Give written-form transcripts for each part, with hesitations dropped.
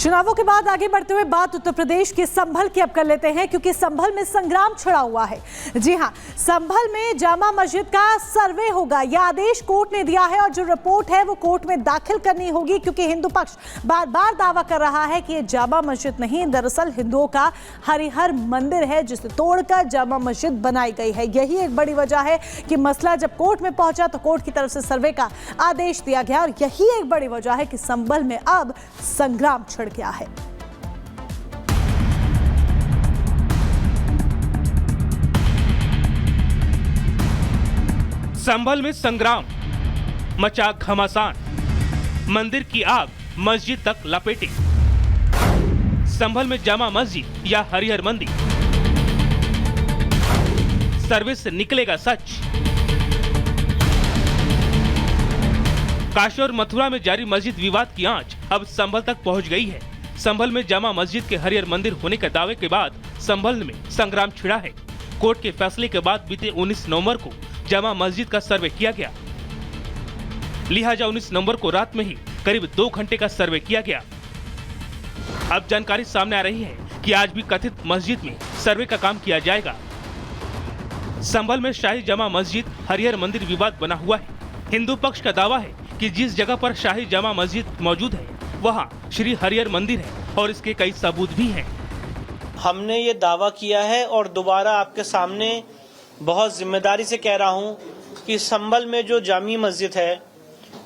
चुनावों के बाद आगे बढ़ते हुए बात उत्तर प्रदेश के संभल की अब कर लेते हैं, क्योंकि संभल में संग्राम छिड़ा हुआ है। जी हां, संभल में जामा मस्जिद का सर्वे होगा, यह आदेश कोर्ट ने दिया है और जो रिपोर्ट है वो कोर्ट में दाखिल करनी होगी, क्योंकि हिंदू पक्ष बार बार दावा कर रहा है कि ये जामा मस्जिद नहीं, दरअसल हिंदुओं का हरिहर मंदिर है जिसे तोड़कर जामा मस्जिद बनाई गई है। यही एक बड़ी वजह है कि मसला जब कोर्ट में पहुंचा तो कोर्ट की तरफ से सर्वे का आदेश दिया गया और यही एक बड़ी वजह है कि संभल में अब संग्राम छिड़ गया है। संभल में संग्राम मचा घमासान, मंदिर की आग मस्जिद तक लपेटी। संभल में जामा मस्जिद या हरिहर मंदिर, सर्वे से निकलेगा सच। काशी और मथुरा में जारी मस्जिद विवाद की आंच अब संभल तक पहुंच गई है। संभल में जामा मस्जिद के हरिहर मंदिर होने के दावे के बाद संभल में संग्राम छिड़ा है। कोर्ट के फैसले के बाद बीते 19 नवंबर को जामा मस्जिद का सर्वे किया गया। लिहाजा 19 नवंबर को रात में ही करीब 2 घंटे का सर्वे किया गया। अब जानकारी सामने आ रही है कि आज भी कथित मस्जिद में सर्वे का काम किया जाएगा। संभल में शाही जामा मस्जिद हरिहर मंदिर विवाद बना हुआ है। हिंदू पक्ष का दावा है कि जिस जगह पर शाही जामा मस्जिद मौजूद है वहां श्री हरिहर मंदिर है और इसके कई सबूत भी हैं। हमने ये दावा किया है और दोबारा आपके सामने बहुत जिम्मेदारी से कह रहा हूं कि संभल में जो जामी मस्जिद है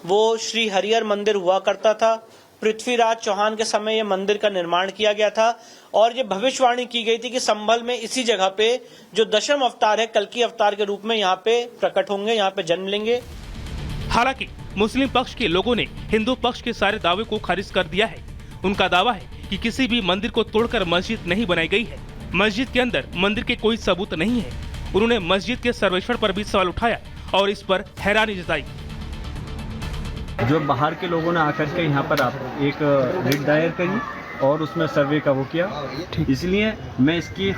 वो श्री हरिहर मंदिर हुआ करता था। पृथ्वीराज चौहान के समय ये मंदिर का निर्माण किया गया था और ये भविष्यवाणी की गई थी कि संभल में इसी जगह पे जो दशम अवतार है, कल्कि अवतार के रूप में यहाँ पे प्रकट होंगे, यहाँ पे जन्म लेंगे। हालांकि मुस्लिम पक्ष के लोगों ने हिंदू पक्ष के सारे दावे को खारिज कर दिया है। उनका दावा है कि किसी भी मंदिर को तोड़कर मस्जिद नहीं बनाई गई है। मस्जिद के अंदर मंदिर के कोई सबूत नहीं है। उन्होंने मस्जिद के सर्वेक्षण पर भी सवाल उठाया और इस पर हैरानी जताई। जो बाहर के लोगों ने आकर के यहाँ पर एक रिट दायर करी और उसमें सर्वे का वो किया, इसलिए मैं इसकी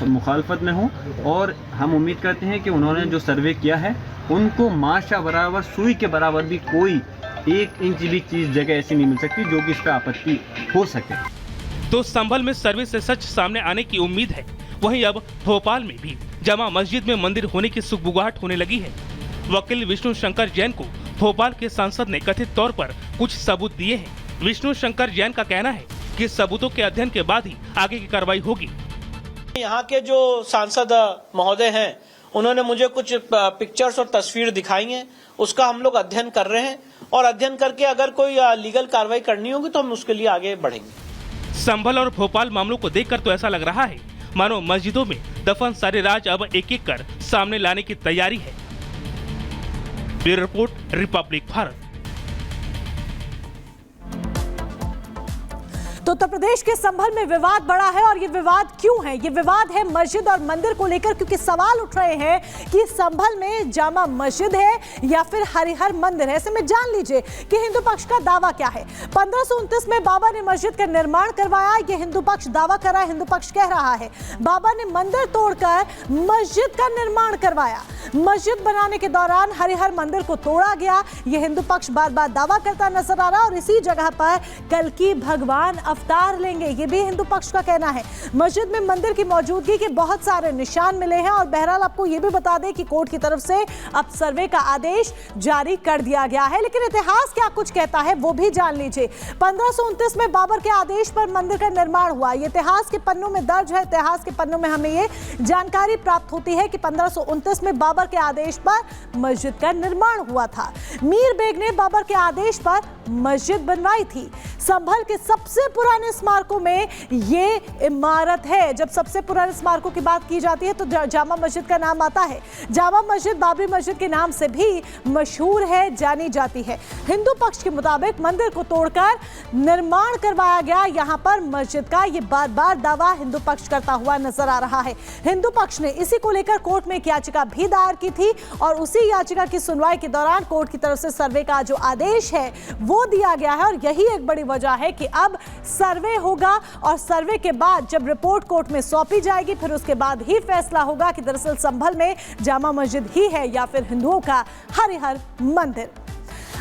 मुखालफत में हूँ और हम उम्मीद करते हैं कि उन्होंने जो सर्वे किया है उनको माशा बराबर सुई के बराबर भी कोई 1 इंच भी चीज जगह ऐसी नहीं मिल सकती जो कि इस पर आपत्ति हो सके। तो संभल में सर्वे से सच सामने आने की उम्मीद है। वहीं अब भोपाल में भी जामा मस्जिद में मंदिर होने की सुगबुगाहट होने लगी है। वकील विष्णु शंकर जैन को भोपाल के सांसद ने कथित तौर पर कुछ सबूत दिए हैं। विष्णु शंकर जैन का कहना है कि सबूतों के अध्ययन के बाद ही आगे की कार्रवाई होगी। यहाँ के जो सांसद महोदय हैं उन्होंने मुझे कुछ पिक्चर्स और तस्वीर दिखाई हैं, उसका हम लोग अध्ययन कर रहे हैं और अध्ययन करके अगर कोई लीगल कार्रवाई करनी होगी तो हम उसके लिए आगे बढ़ेंगे। संभल और भोपाल मामलों को देखकर तो ऐसा लग रहा है मानो मस्जिदों में दफन सारे राज अब एक एक कर सामने लाने की तैयारी है। Bureau report, Republic Bharat. तो उत्तर प्रदेश के संभल में विवाद बड़ा है और ये विवाद क्यों है? ये विवाद है मस्जिद और मंदिर को लेकर, क्योंकि सवाल उठ रहे हैं कि संभल में जामा मस्जिद है या फिर हरिहर मंदिर है। ऐसे में जान लीजिए कि हिंदू पक्ष का दावा क्या है। 1529 में बाबा ने मस्जिद का निर्माण करवाया, ये हिंदू पक्ष दावा कर रहा है। हिंदू पक्ष कह रहा है बाबा ने मंदिर तोड़कर मस्जिद का निर्माण करवाया। मस्जिद बनाने के दौरान हरिहर मंदिर को तोड़ा गया, ये हिंदू पक्ष बार बार दावा करता नजर आ रहा है और इसी जगह पर कल्कि भगवान अवतार लेंगे, ये भी हिंदू पक्ष का कहना है। मस्जिद में मंदिर की मौजूदगी के बहुत सारे निशान मिले हैं और बहरहाल आपको ये भी बता दें कि कोर्ट की तरफ से अब सर्वे का आदेश जारी कर दिया गया है। लेकिन इतिहास क्या कुछ कहता है वो भी जान लीजिए। 1529 में बाबर के आदेश पर मंदिर का निर्माण हुआ, ये इतिहास के पन्नों में दर्ज है। इतिहास के पन्नों में हमें ये जानकारी प्राप्त होती है कि 1529 में बाबर के आदेश पर मस्जिद का निर्माण हुआ था। मीर बेग ने बाबर के आदेश पर मस्जिद बनवाई थी। संभल के सबसे पुराने स्मारकों में ये इमारत है। जब सबसे पुराने स्मारकों की बात की जाती है तो जामा मस्जिद का नाम आता है। जामा मस्जिद बाबरी मस्जिद के नाम से भी मशहूर है, जानी जाती है। हिंदू पक्ष के मुताबिक मंदिर को तोड़कर निर्माण करवाया गया यहाँ पर मस्जिद का, ये बार बार दावा हिंदू पक्ष करता हुआ नजर आ रहा है। हिंदू पक्ष ने इसी को लेकर कोर्ट में एक याचिका भी दायर की थी और उसी याचिका की सुनवाई के दौरान कोर्ट की तरफ से सर्वे का जो आदेश है वो दिया गया है और यही एक बड़ी वजह है कि अब सर्वे होगा और सर्वे के बाद जब रिपोर्ट कोर्ट में सौंपी जाएगी फिर उसके बाद ही फैसला होगा कि दरअसल संभल में जामा मस्जिद ही है या फिर हिंदुओं का हरिहर मंदिर।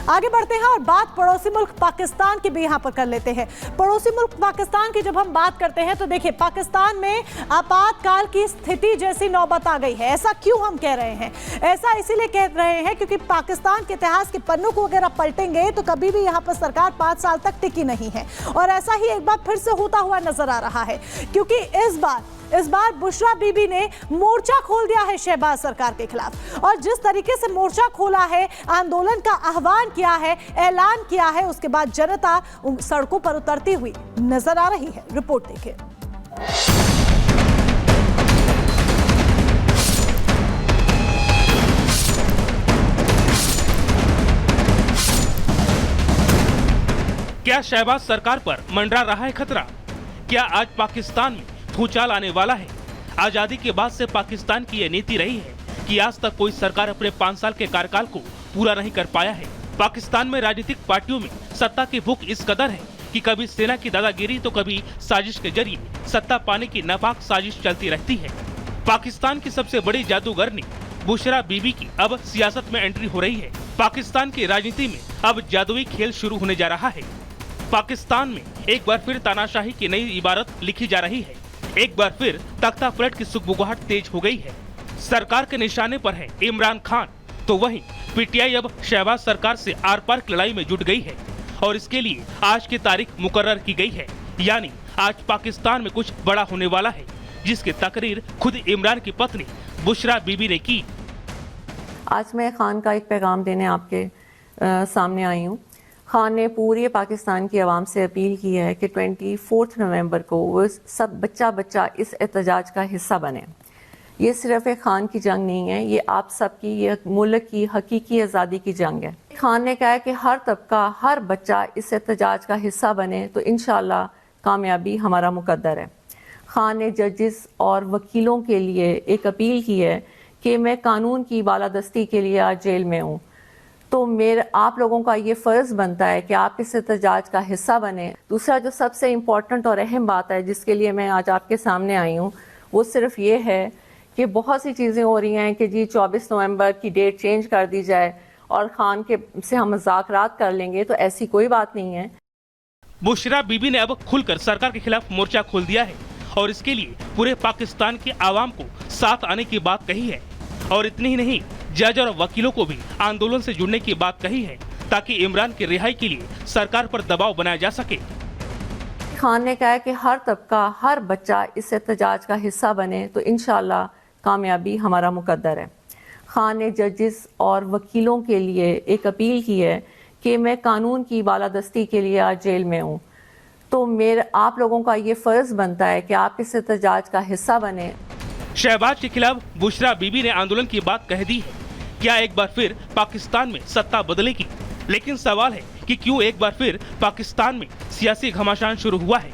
आगे बढ़ते हैं और बात पड़ोसी मुल्क पाकिस्तान की भी यहाँ पर कर लेते हैं। पड़ोसी मुल्क पाकिस्तान की जब हम बात करते हैं तो देखिए, पाकिस्तान में आपातकाल की स्थिति जैसी नौबत आ गई है। ऐसा क्यों हम कह रहे हैं? ऐसा इसीलिए कह रहे हैं क्योंकि पाकिस्तान के इतिहास के पन्नों को अगर आप पलटेंगे तो कभी भी यहाँ पर सरकार 5 साल तक टिकी नहीं है, और ऐसा ही एक बार फिर से होता हुआ नजर आ रहा है, क्योंकि इस बार बुशरा बीबी ने मोर्चा खोल दिया है शहबाज सरकार के खिलाफ। और जिस तरीके से मोर्चा खोला है, आंदोलन का आह्वान किया है, ऐलान किया है, उसके बाद जनता सड़कों पर उतरती हुई नजर आ रही है। रिपोर्ट देखिए। क्या शहबाज सरकार पर मंडरा रहा है खतरा? क्या आज पाकिस्तान में भूचाल आने वाला है? आजादी के बाद से पाकिस्तान की यह नीति रही है कि आज तक कोई सरकार अपने 5 साल के कार्यकाल को पूरा नहीं कर पाया है। पाकिस्तान में राजनीतिक पार्टियों में सत्ता की भूख इस कदर है कि कभी सेना की दादागिरी तो कभी साजिश के जरिए सत्ता पाने की नापाक साजिश चलती रहती है। पाकिस्तान की सबसे बड़ी जादूगरनी बुशरा बीबी की अब सियासत में एंट्री हो रही है। पाकिस्तान की राजनीति में अब जादुई खेल शुरू होने जा रहा है। पाकिस्तान में एक बार फिर तानाशाही की नई इबारत लिखी जा रही है। एक बार फिर तख्ता पलट की सुगबुगाहट तेज हो गई है। सरकार के निशाने पर है इमरान खान, तो वहीं पीटीआई अब शहबाज सरकार से आर पार की लड़ाई में जुट गई है और इसके लिए आज की तारीख मुकर्रर की गई है। यानी आज पाकिस्तान में कुछ बड़ा होने वाला है, जिसकी तकरीर खुद इमरान की पत्नी बुशरा बीबी ने की। आज मैं खान का एक पैगाम देने आपके सामने आई हूँ। खान ने पूरी पाकिस्तान की आवाम से अपील की है कि 24 नवंबर को वो सब बच्चा इस एहतजाज का हिस्सा बने। ये सिर्फ एक खान की जंग नहीं है, ये आप सबकी, ये मुल्क की हकीकी आज़ादी की जंग है। खान ने कहा है कि हर तबका, हर बच्चा इस एहतजाज का हिस्सा बने तो इंशाअल्लाह कामयाबी हमारा मुकद्दर है। खान ने जजेस और वकीलों के लिए एक अपील की है कि मैं कानून की बालादस्ती के लिए आज जेल में हूँ, तो आप लोगों का ये फ़र्ज़ बनता है कि आप इस एहतजाज का हिस्सा बने। दूसरा जो सबसे इम्पॉर्टेंट और अहम बात है जिसके लिए मैं आज आपके सामने आई हूँ, वो सिर्फ ये है कि बहुत सी चीज़ें हो रही हैं कि जी 24 नवंबर की डेट चेंज कर दी जाए और खान के से हम मुज़ाकरात कर लेंगे, तो ऐसी कोई बात नहीं है। बुशरा बीबी ने अब खुलकर सरकार के खिलाफ मोर्चा खोल दिया है और इसके लिए पूरे पाकिस्तान के आवाम को साथ आने की बात कही है। और इतनी ही नहीं, जज और वकीलों को भी आंदोलन से जुड़ने की बात कही है ताकि इमरान की रिहाई के लिए सरकार पर दबाव बनाया जा सके। खान ने कहा है कि हर तबका, हर बच्चा इस एहतजाज का हिस्सा बने तो इंशाअल्लाह कामयाबी हमारा मुकद्दर है। खान ने जजेस और वकीलों के लिए एक अपील की है कि मैं कानून की बालादस्ती के लिए आज जेल में हूँ, तो आप लोगों का ये फ़र्ज़ बनता है कि आप इस एहतजाज का हिस्सा बने। शहबाज के खिलाफ बुशरा बीबी ने आंदोलन की बात कह दी है। क्या एक बार फिर पाकिस्तान में सत्ता बदलेगी? लेकिन सवाल है कि क्यों एक बार फिर पाकिस्तान में सियासी घमासान शुरू हुआ है।